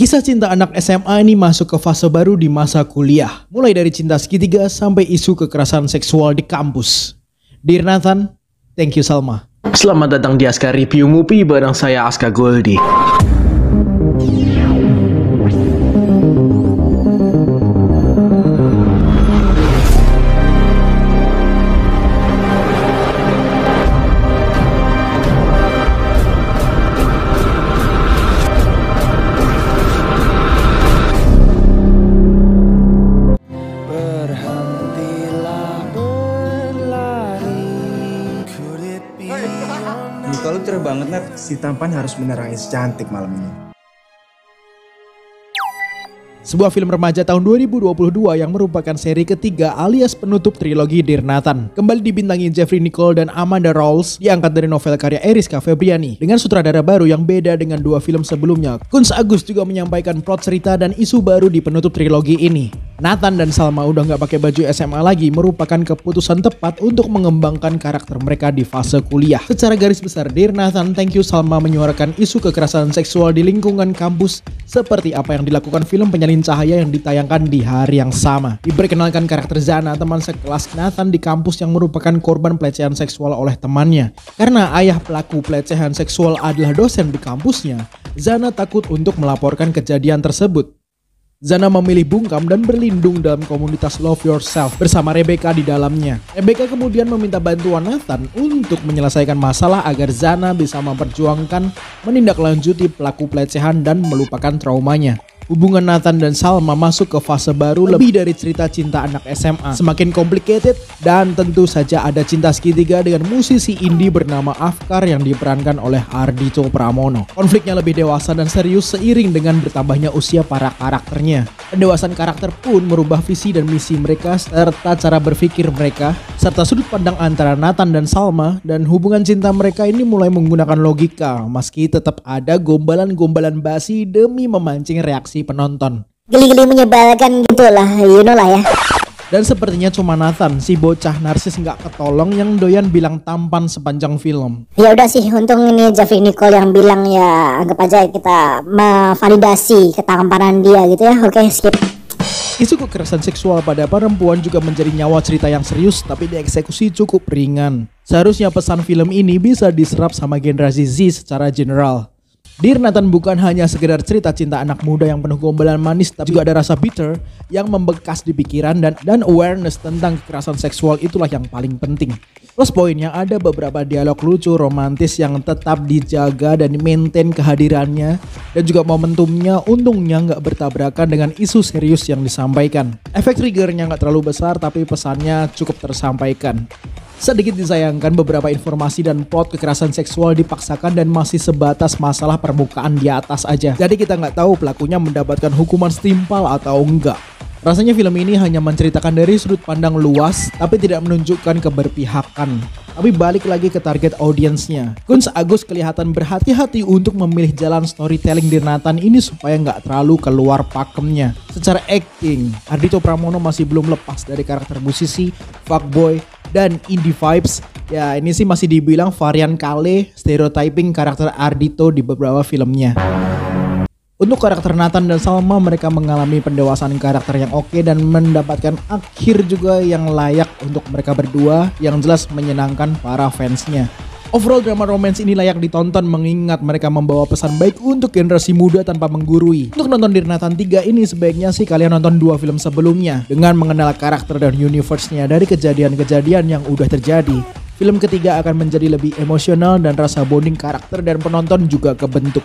Kisah cinta anak SMA ini masuk ke fase baru di masa kuliah. Mulai dari cinta segitiga sampai isu kekerasan seksual di kampus. Dear Nathan, thank you Salma. Selamat datang di Aska Review Movie bareng saya Aska Goldi. Kalau cerah banget, Nat, si tampan harus menerangi si cantik malam ini. Sebuah film remaja tahun 2022 yang merupakan seri ketiga alias penutup trilogi Dear Nathan. Kembali dibintangi Jeffrey Nicole dan Amanda Rawls, diangkat dari novel karya Eriska Febriani. Dengan sutradara baru yang beda dengan dua film sebelumnya, Kunz Agus juga menyampaikan plot cerita dan isu baru di penutup trilogi ini. Nathan dan Salma udah gak pakai baju SMA lagi merupakan keputusan tepat untuk mengembangkan karakter mereka di fase kuliah. Secara garis besar, Dear Nathan, Thank You Salma menyuarakan isu kekerasan seksual di lingkungan kampus seperti apa yang dilakukan film Penyalin Cahaya yang ditayangkan di hari yang sama. Diperkenalkan karakter Zana, teman sekelas Nathan di kampus yang merupakan korban pelecehan seksual oleh temannya. Karena ayah pelaku pelecehan seksual adalah dosen di kampusnya, Zana takut untuk melaporkan kejadian tersebut. Zana memilih bungkam dan berlindung dalam komunitas Love Yourself bersama Rebecca di dalamnya. Rebecca kemudian meminta bantuan Nathan untuk menyelesaikan masalah agar Zana bisa memperjuangkan menindaklanjuti pelaku pelecehan dan melupakan traumanya. Hubungan Nathan dan Salma masuk ke fase baru lebih dari cerita cinta anak SMA. Semakin complicated dan tentu saja ada cinta segitiga dengan musisi indie bernama Afkar yang diperankan oleh Ardhito Pramono. Konfliknya lebih dewasa dan serius seiring dengan bertambahnya usia para karakternya. Pendewasaan karakter pun merubah visi dan misi mereka serta cara berpikir mereka, serta sudut pandang antara Nathan dan Salma, dan hubungan cinta mereka ini mulai menggunakan logika meski tetap ada gombalan-gombalan basi demi memancing reaksi penonton. Geli-geli menyebalkan gitulah, you know lah ya. Dan sepertinya cuma Nathan, si bocah narsis nggak ketolong yang doyan bilang tampan sepanjang film. Ya udah sih, untung ini Jeffrey Nicole yang bilang, ya anggap aja kita memvalidasi ketampanan dia gitu ya. Oke, skip. Isu kekerasan seksual pada perempuan juga menjadi nyawa cerita yang serius tapi dieksekusi cukup ringan. Seharusnya pesan film ini bisa diserap sama generasi Z secara general. Dear Nathan bukan hanya sekedar cerita cinta anak muda yang penuh gombalan manis, tapi juga ada rasa bitter yang membekas di pikiran dan awareness tentang kekerasan seksual itulah yang paling penting. Plus poinnya ada beberapa dialog lucu romantis yang tetap dijaga dan maintain kehadirannya, dan juga momentumnya untungnya nggak bertabrakan dengan isu serius yang disampaikan. Efek triggernya nggak terlalu besar tapi pesannya cukup tersampaikan. Sedikit disayangkan beberapa informasi dan plot kekerasan seksual dipaksakan dan masih sebatas masalah permukaan di atas aja. Jadi kita nggak tahu pelakunya mendapatkan hukuman setimpal atau enggak. Rasanya film ini hanya menceritakan dari sudut pandang luas tapi tidak menunjukkan keberpihakan. Tapi balik lagi ke target audiensnya. Kunz Agus kelihatan berhati-hati untuk memilih jalan storytelling di Nathan ini supaya nggak terlalu keluar pakemnya. Secara acting, Ardhito Pramono masih belum lepas dari karakter musisi, fuckboy, dan indie vibes. Ya ini sih masih dibilang varian kale stereotyping karakter Ardhito di beberapa filmnya. Untuk karakter Nathan dan Salma, mereka mengalami pendewasaan karakter yang oke dan mendapatkan akhir juga yang layak untuk mereka berdua, yang jelas menyenangkan para fansnya. Overall drama romance ini layak ditonton mengingat mereka membawa pesan baik untuk generasi muda tanpa menggurui. Untuk nonton Dear Nathan 3 ini sebaiknya sih kalian nonton dua film sebelumnya dengan mengenal karakter dan universe-nya dari kejadian-kejadian yang udah terjadi. Film ketiga akan menjadi lebih emosional dan rasa bonding karakter dan penonton juga kebentuk.